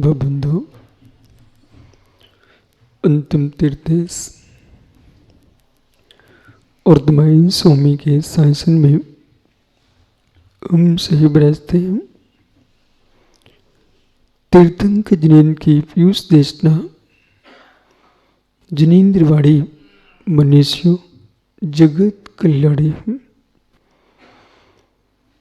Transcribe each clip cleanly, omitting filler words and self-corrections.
भवबंधु अंतिम तीर्थेश अर्धमाइन स्वामी के शासन में हम सही बरसते हैं। तीर्थंक जिनेन की पीयूष देशना जिनेन्द्रवाड़ी मनुष्यो जगत कल्याणी।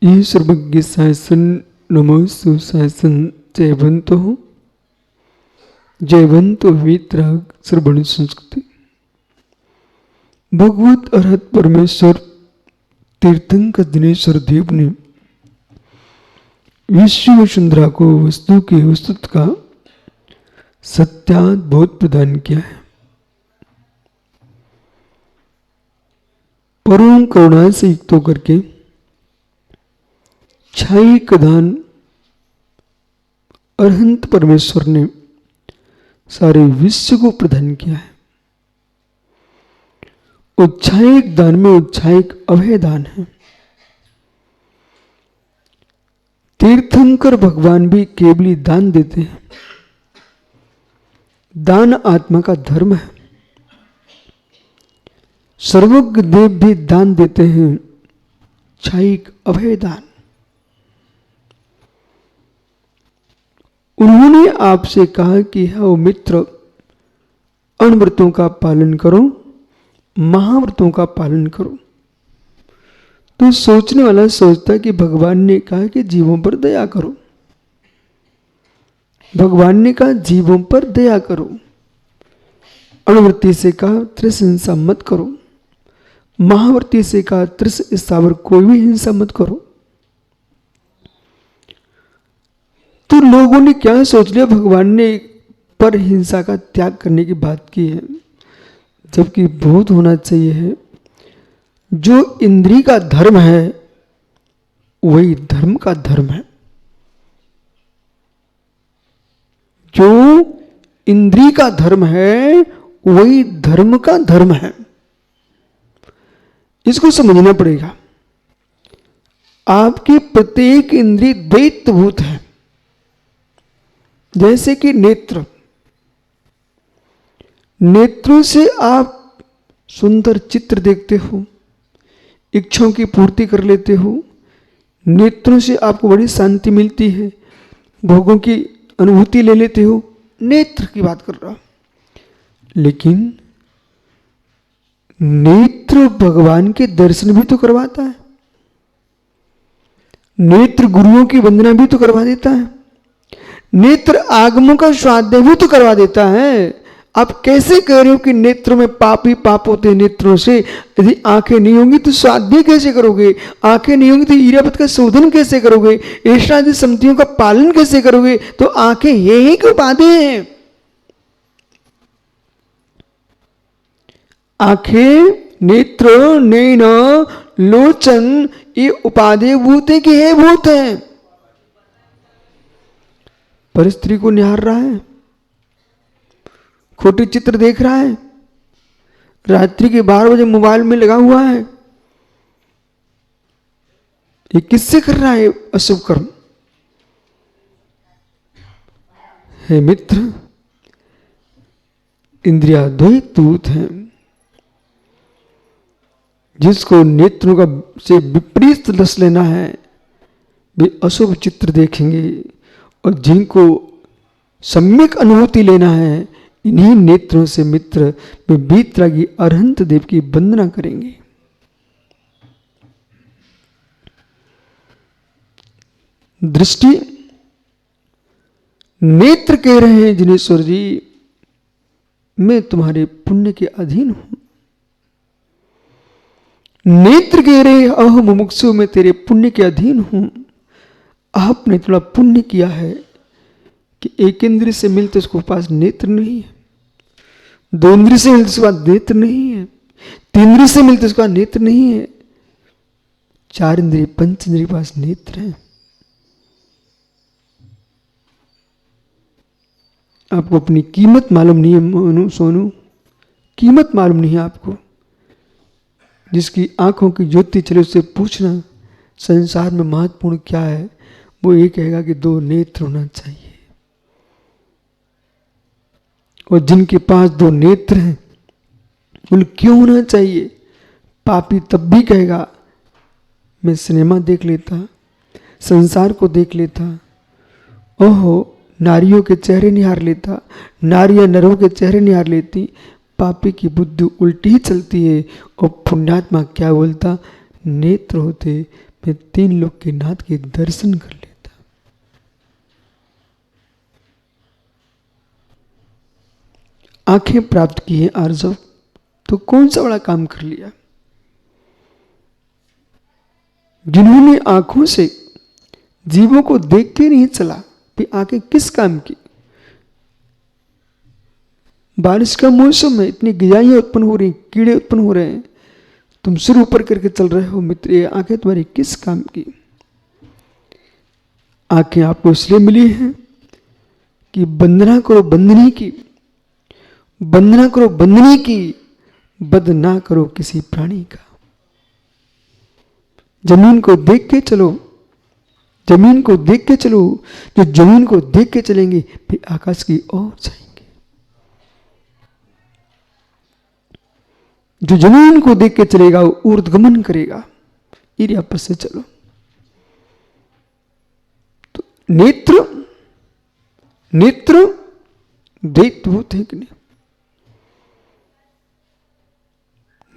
ये सर्वज्ञ शासन नमोस्तु शासन जयवंतो वितराग श्रवण संस्कृति। भगवत अरहत परमेश्वर तीर्थंकर दिनेश्वर देव ने विश्व वसुंधरा को वस्तु के वस्तुत्व का सत्यात बोध प्रदान किया है। परम करुणा से युक्त होकर के छाई कदान अरहंत परमेश्वर ने सारे विश्व को प्रदान किया है। उत्साहिक दान में उत्साहिक अभय दान है। तीर्थंकर भगवान भी केवली दान देते हैं। दान आत्मा का धर्म है। सर्वज्ञ देव भी दान देते हैं, छाइक अभय दान। उन्होंने आपसे कहा कि हो मित्र, अणव्रतों का पालन करो, महाव्रतों का पालन करो। तो सोचने वाला सोचता है कि भगवान ने कहा कि जीवों पर दया करो। भगवान ने कहा जीवों पर दया करो। अणव्रती से कहा त्रिस हिंसा मत करो। महाव्रती से कहा त्रिस स्थावर कोई भी हिंसा मत करो। तो लोगों ने क्या सोच लिया, भगवान ने पर हिंसा का त्याग करने की बात की है, जबकि बोध होना चाहिए है जो इंद्रिय का धर्म है वही धर्म का धर्म है। जो इंद्रिय का धर्म है वही धर्म का धर्म है। इसको समझना पड़ेगा। आपकी प्रत्येक इंद्रिय द्वैतभूत है। जैसे कि नेत्र, नेत्रों से आप सुंदर चित्र देखते हो, इच्छाओं की पूर्ति कर लेते हो। नेत्रों से आपको बड़ी शांति मिलती है, भोगों की अनुभूति ले लेते हो। नेत्र की बात कर रहा हूं। लेकिन नेत्र भगवान के दर्शन भी तो करवाता है। नेत्र गुरुओं की वंदना भी तो करवा देता है। नेत्र आगमों का स्वाध्याय भी तो करवा देता है। आप कैसे कह रहे हो कि नेत्रों में पाप ही पाप होते हैं? नेत्रों से यदि आंखें नहीं होंगी तो स्वाध्याय कैसे करोगे? आंखें नहीं होंगी तो ईरापत का शोधन कैसे करोगे? ऐशादि सम्मतियों का पालन कैसे करोगे? तो आंखें यही की उपाधि हैं। आंखें, नेत्र, नैन, लोचन, ये उपाधेय भूत है कि है भूत है? पर स्त्री को निहार रहा है, खोटे चित्र देख रहा है, रात्रि के 12 बजे मोबाइल में लगा हुआ है। ये किससे कर रहा है अशुभ कर्म? हे मित्र, इंद्रिया द्वैतभूत है। जिसको नेत्रों का से विपरीत रस लेना है वे अशुभ चित्र देखेंगे, और जिनको सम्यक अनुभूति लेना है इन्हीं नेत्रों से मित्र वे वीतरागी अरहंत देव की वंदना करेंगे। दृष्टि, नेत्र कह रहे हैं जिनेश्वर जी मैं तुम्हारे पुण्य के अधीन हूं। नेत्र कह रहे हैं अह मुमुक्षु मैं तेरे पुण्य के अधीन हूं। आपने थोड़ा पुण्य किया है कि एक इंद्रिय से मिलते उसको पास नेत्र नहीं है, दो इंद्रिय से मिलते उसके पास नेत्र नहीं है, तीन इंद्रिय से मिलते उसके पास नेत्र नहीं है, चार इंद्रिय पंच इंद्रिय के पास नेत्र है। आपको अपनी कीमत मालूम नहीं है मोनू, सोनू, कीमत मालूम नहीं है आपको। जिसकी आंखों की ज्योति चले उससे पूछना संसार में महत्वपूर्ण क्या है, वो ये कहेगा कि दो नेत्र होना चाहिए। और जिनके पास दो नेत्र हैं, बोले क्यों होना चाहिए? पापी तब भी कहेगा मैं सिनेमा देख लेता, संसार को देख लेता, ओहो नारियों के चेहरे निहार लेता, नारियां नरों के चेहरे निहार लेती। पापी की बुद्धि उल्टी ही चलती है। और पुण्यात्मा क्या बोलता? नेत्र होते मैं 3 लोग के नाथ के दर्शन कर लेता। आंखें प्राप्त की है आर्जव, तो कौन सा बड़ा काम कर लिया? जिन्होंने आंखों से जीवों को देख के नहीं चला, भी आंखें किस काम की? बारिश का मौसम है, इतनी गिजाइयां उत्पन्न हो रही, कीड़े उत्पन्न हो रहे हैं, तुम सिर ऊपर करके चल रहे हो मित्र, ये आंखें तुम्हारी किस काम की? आंखें आपको इसलिए मिली हैं कि वंदना करो बंदनी की, वंदना करो बंदनी की, बद ना करो किसी प्राणी का। जमीन को देख के चलो, जमीन को देख के चलो। जो जमीन को देख के चलेंगे फिर आकाश की ओर जाएंगे। जो जमीन को देख के चलेगा वो ऊर्ध्वगमन करेगा। इरिया पर से चलो। तो नेत्र, नेत्र द्वैतभूत है कि नहीं?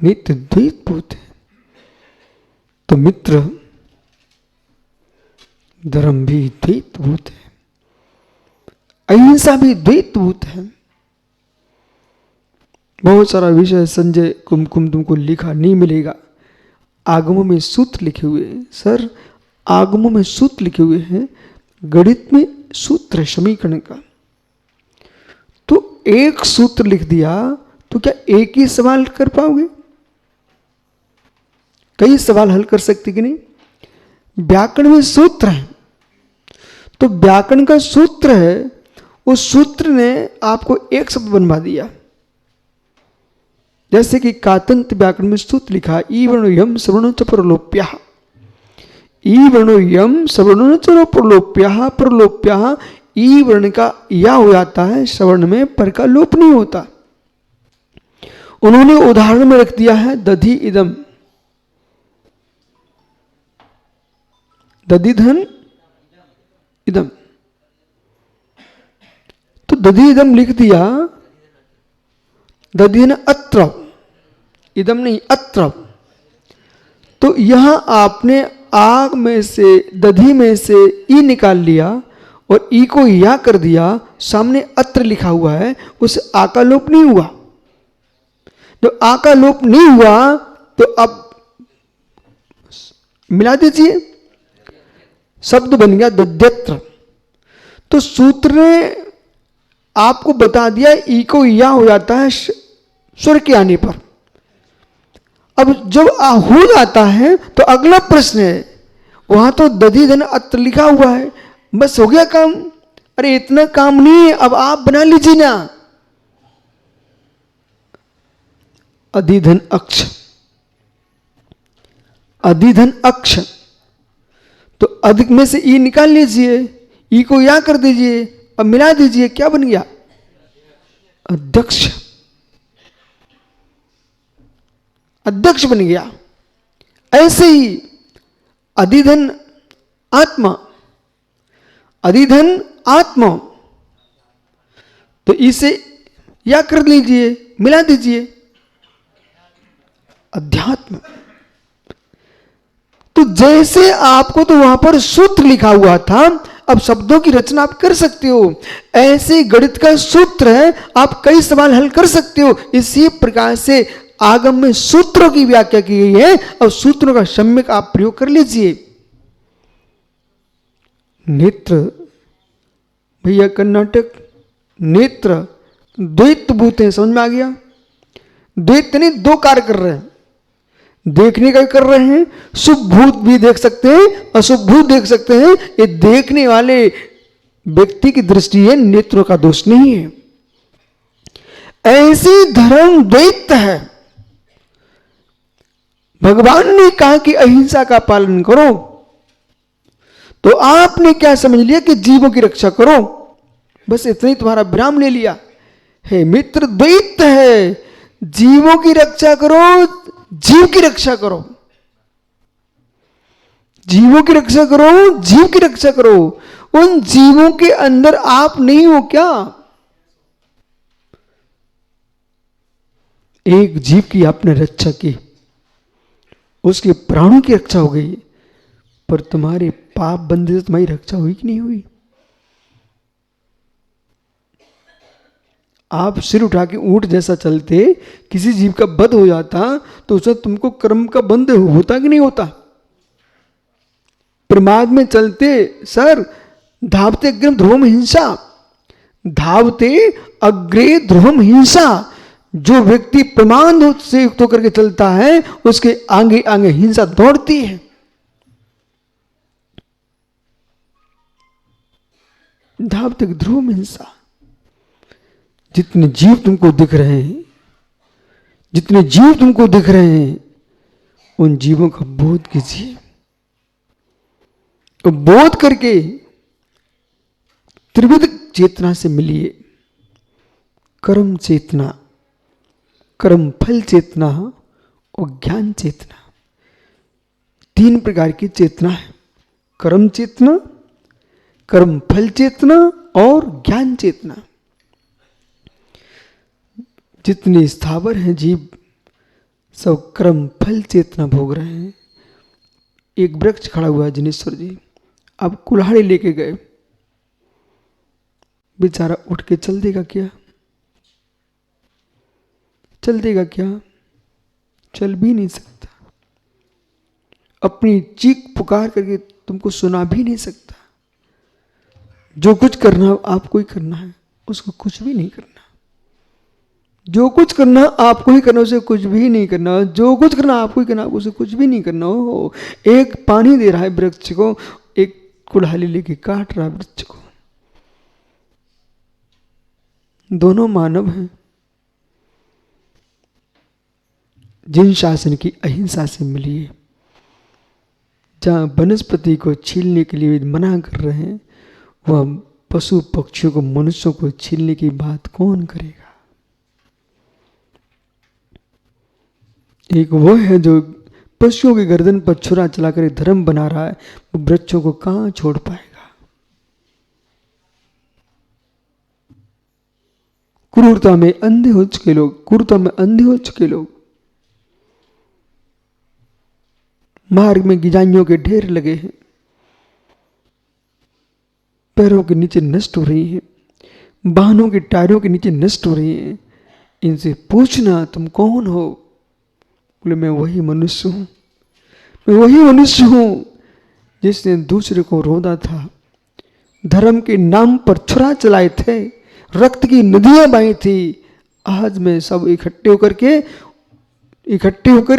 नेत्र द्वैतभूत है। तो मित्र धर्म भी द्वैतभूत है, अहिंसा भी द्वैतभूत है। बहुत सारा विषय संजय कुमकुम तुमको लिखा नहीं मिलेगा। आगमों में सूत्र लिखे हुए हैं सर, आगमों में सूत्र लिखे हुए हैं। गणित में सूत्र समीकरण का, तो एक सूत्र लिख दिया तो क्या एक ही सवाल कर पाओगे? कई सवाल हल कर सकते कि नहीं? व्याकरण में सूत्र है, तो व्याकरण का सूत्र है, उस सूत्र ने आपको एक शब्द बनवा दिया। जैसे कि कातंत व्याकरण में सूत्र लिखा, ई वर्णो यम सवर्णो च प्रलोप्यः, ई वर्णो यम सवर्णो च प्रलोप्यः, प्रलोप्यः ई वर्ण का या हो जाता है, सवर्ण में पर का लोप नहीं होता। उन्होंने उदाहरण में रख दिया है दधि इदम, दधिधन इदम, तो दधि इदम लिख दिया, दधिधन अत्र, इदम नहीं अत्र। तो यहां आपने आग में से, दधि में से ई निकाल लिया और ई को या कर दिया, सामने अत्र लिखा हुआ है, उस आ का लोप नहीं हुआ। जो आ का लोप नहीं हुआ तो अब मिला दीजिए, शब्द बन गया दध्यत्र। तो सूत्र ने आपको बता दिया ई को या हो जाता है स्वर के आने पर। अब जब आ हो जाता है तो अगला प्रश्न है, वहां तो दधि धन अत्र लिखा हुआ है, बस हो गया काम। अरे इतना काम नहीं है, अब आप बना लीजिए ना अधिधन अक्ष, अधिधन अक्ष। तो अधिक में से ई निकाल लीजिए, ई को या कर दीजिए, अब मिला दीजिए, क्या बन गया? अध्यक्ष, अध्यक्ष बन गया। ऐसे ही अधिधन आत्मा, अधिधन आत्मा, तो इसे या कर लीजिए, मिला दीजिए अध्यात्म। तो जैसे आपको तो वहां पर सूत्र लिखा हुआ था, अब शब्दों की रचना आप कर सकते हो। ऐसे गणित का सूत्र है, आप कई सवाल हल कर सकते हो। इसी प्रकार से आगम में सूत्रों की व्याख्या की गई है और सूत्रों का सम्यक आप प्रयोग कर लीजिए। नेत्र भैया कर्नाटक, नेत्र द्वैतभूत है, समझ में आ गया? द्वैत नहीं, दो कार्य कर रहे हैं, देखने का भी कर रहे हैं, शुभ भूत भी देख सकते हैं, अशुभ भूत देख सकते हैं। ये देखने वाले व्यक्ति की दृष्टि है, नेत्रों का दोष नहीं है। ऐसी धर्म द्वैत है। भगवान ने कहा कि अहिंसा का पालन करो, तो आपने क्या समझ लिया कि जीवों की रक्षा करो, बस इतना ही तुम्हारा विराम ले लिया। हे मित्र, द्वैत है। जीवों की रक्षा करो, जीव की रक्षा करो। जीवों की रक्षा करो, जीव की रक्षा करो। उन जीवों के अंदर आप नहीं हो क्या? एक जीव की आपने रक्षा की, उसके प्राणों की रक्षा हो गई, पर तुम्हारे पाप बंधे से तुम्हारी रक्षा हुई कि नहीं हुई? आप सिर उठा के ऊंट जैसा चलते, किसी जीव का वध हो जाता तो उससे तुमको कर्म का बंध होता कि नहीं होता? प्रमाद में चलते सर, धावते अग्रे ध्रुवम हिंसा, धावते अग्रे ध्रुवम हिंसा। जो व्यक्ति प्रमाद से युक्त होकर के चलता है, उसके आगे आगे हिंसा दौड़ती है। धावते ध्रुवम हिंसा। जितने जीव तुमको दिख रहे हैं, जितने जीव तुमको दिख रहे हैं, उन जीवों का बोध कीजिए। तो बोध करके त्रिविध चेतना से मिलिए। कर्म चेतना, कर्म फल चेतना और ज्ञान चेतना। तीन प्रकार की चेतना है, कर्म चेतना, कर्म फल चेतना और ज्ञान चेतना। जितने स्थावर हैं जीव, सब कर्म फल चेतना भोग रहे हैं। एक वृक्ष खड़ा हुआ है जिनेश्वर जी, अब कुल्हाड़ी लेके गए, बेचारा उठ के चल देगा क्या? चल देगा क्या? चल भी नहीं सकता। अपनी चीख पुकार करके तुमको सुना भी नहीं सकता। जो कुछ करना आपको ही करना है, उसको कुछ भी नहीं करना। जो कुछ करना आपको ही करना, उसे कुछ भी नहीं करना। जो कुछ करना आपको ही करना, उसे कुछ भी नहीं करना। हो, एक पानी दे रहा है वृक्ष को, एक कुल्हाड़ी लेके काट रहा है वृक्ष को। दोनों मानव हैं। जिन शासन की अहिंसा से मिलिए, जहां वनस्पति को छीलने के लिए मना कर रहे हैं, वह पशु पक्षियों को, मनुष्यों को छीलने की बात कौन करेगा? एक वो है जो पशुओं की गर्दन पर छुरा चलाकर धर्म बना रहा है, वो वृक्षों को कहां छोड़ पाएगा? क्रूरता में अंधे हो चुके लोग, क्रूरता में अंधे हो चुके लोग। मार्ग में गिजाइयों के ढेर लगे हैं, पैरों के नीचे नष्ट हो रही हैं, वाहनों के टायरों के नीचे नष्ट हो रही हैं। इनसे पूछना तुम कौन हो? बोले मैं वही मनुष्य हूं, मैं वही मनुष्य हूं जिसने दूसरे को रोदा था, धर्म के नाम पर छुरा चलाए थे, रक्त की नदियां बही थी। आज मैं सब इकट्ठे होकर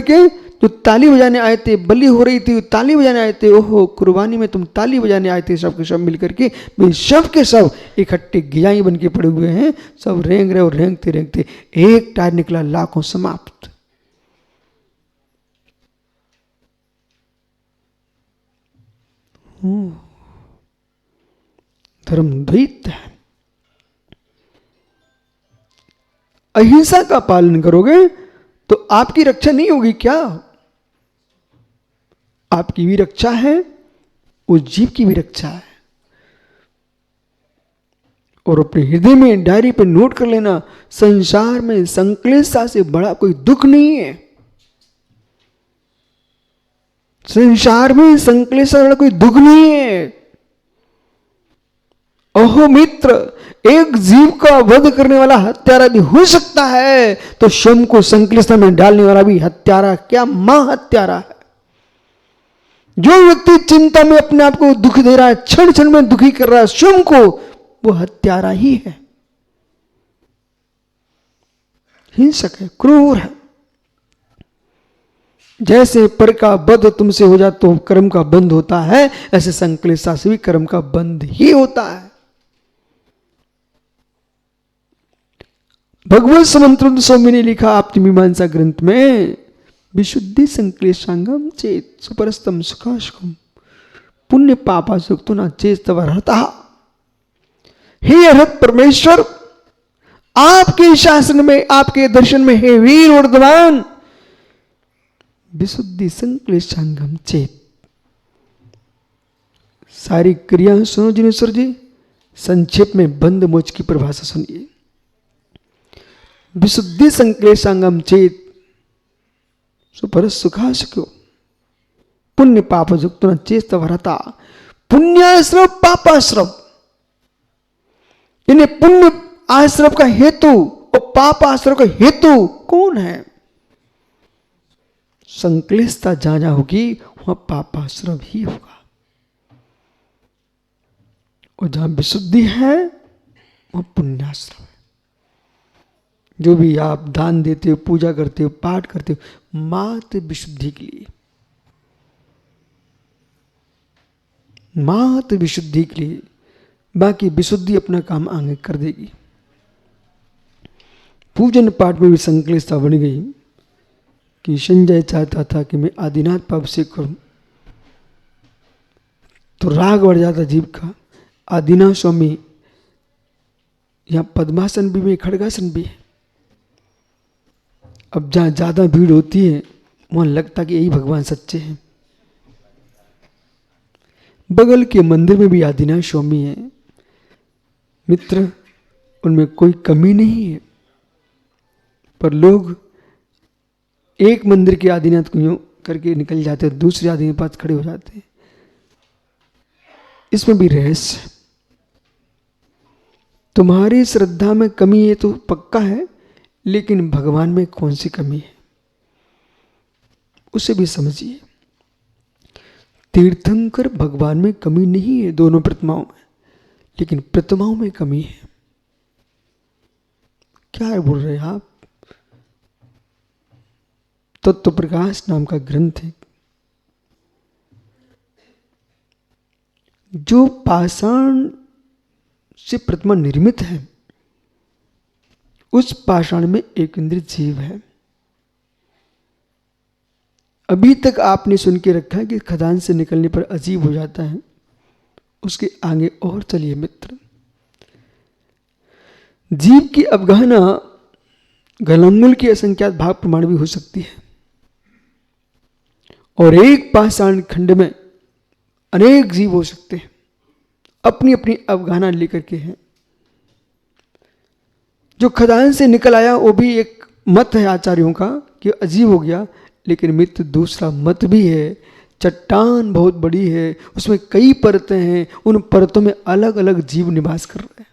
के जो ताली बजाने आए थे, बलि हो रही थी, ताली बजाने आए थे। ओहो, कुर्बानी में तुम ताली बजाने आए थे, सब के सब मिलकर के, वे सब के सब इकट्ठे गिजाई बन के पड़े हुए हैं। सब रेंग रहे और रेंगते रेंगते एक टायर निकला, लाखों समाप्त। धर्म द्वैत है। अहिंसा का पालन करोगे तो आपकी रक्षा नहीं होगी क्या? आपकी भी रक्षा है, उस जीव की भी रक्षा है। और अपने हृदय में डायरी पे नोट कर लेना, संसार में संक्लेशता से बड़ा कोई दुख नहीं है। संसार में संक्लेश से बड़ा कोई दुख नहीं है। ओहो मित्र, एक जीव का वध करने वाला हत्यारा भी हो सकता है, तो स्वयं को संक्लिष्टता में डालने वाला भी हत्यारा, क्या मां हत्यारा है। जो व्यक्ति चिंता में अपने आप को दुख दे रहा है, क्षण क्षण में दुखी कर रहा है स्वयं को, वो हत्यारा ही है, हिंसक है, क्रूर है। जैसे पर का बंध तुमसे हो जाए तो कर्म का बंध होता है, ऐसे संक्लेशता से भी कर्म का बंध ही होता है। भगवत समंत्र स्वामी ने लिखा आपकी मीमांसा ग्रंथ में, विशुद्धि संक्लेशांगम चेत सुपरस्तम सुखाशुकम पुण्य पापा सुक्तो न चेत तव अर्हता। हे अर्हत परमेश्वर, आपके शासन में, आपके दर्शन में हे वीर वर्धमान, विशुद्धि संक्लेशांगम चेत। सारी क्रियाएं सुनो जिनेश्वर जी, संक्षेप में बंद मोच की परिभाषा सुनिए। विशुद्धि संक्लेशांगम चेत सुपर सुखा सुखो पुण्य पाप युक्त न चेत भरता। पुण्याश्रव पापाश्रव, इन्हें पुण्य आश्रव का हेतु और पाप आश्रव का हेतु कौन है? संक्लेशता जहां जहां होगी वहां पापाश्रव ही होगा, और जहां विशुद्धि है वहां पुण्याश्रव है। जो भी आप दान देते हो, पूजा करते हो, पाठ करते हो, मात्र विशुद्धि के लिए, मात्र विशुद्धि के लिए, बाकी विशुद्धि अपना काम आगे कर देगी। पूजन पाठ में भी संक्लेशता बन गई कि संजय चाहता था कि मैं आदिनाथ पाप से करूं, तो राग बढ़ जाता जीव का। आदिनाथ स्वामी यहां पद्मासन भी में खड़गासन भी है। अब जहां ज्यादा भीड़ होती है वहां लगता कि यही भगवान सच्चे हैं। बगल के मंदिर में भी आदिनाथ स्वामी है मित्र, उनमें कोई कमी नहीं है, पर लोग एक मंदिर के आदिनाथ को यूं करके निकल जाते हैं, दूसरे आदिनाथ के पास खड़े हो जाते हैं। इसमें भी रहस्य, तुम्हारी श्रद्धा में कमी है तो पक्का है, लेकिन भगवान में कौन सी कमी है उसे भी समझिए। तीर्थंकर भगवान में कमी नहीं है दोनों प्रतिमाओं में, लेकिन प्रतिमाओं में कमी है। क्या है बोल रहे हैं आप? तत्व प्रकाश नाम का ग्रंथ है, जो पाषाण से प्रतिमा निर्मित है, उस पाषाण में एक इंद्रिय जीव है। अभी तक आपने सुन के रखा है कि खदान से निकलने पर अजीब हो जाता है, उसके आगे और चलिए मित्र। जीव की अवगहना गलंगुल की असंख्यात भाग प्रमाण भी हो सकती है, और एक पाषाण खंड में अनेक जीव हो सकते हैं, अपनी अपनी अवगहना लेकर के हैं। जो खदान से निकल आया वो भी एक मत है आचार्यों का कि अजीब हो गया, लेकिन मित्र दूसरा मत भी है। चट्टान बहुत बड़ी है, उसमें कई परतें हैं, उन परतों में अलग अलग जीव निवास कर रहे हैं।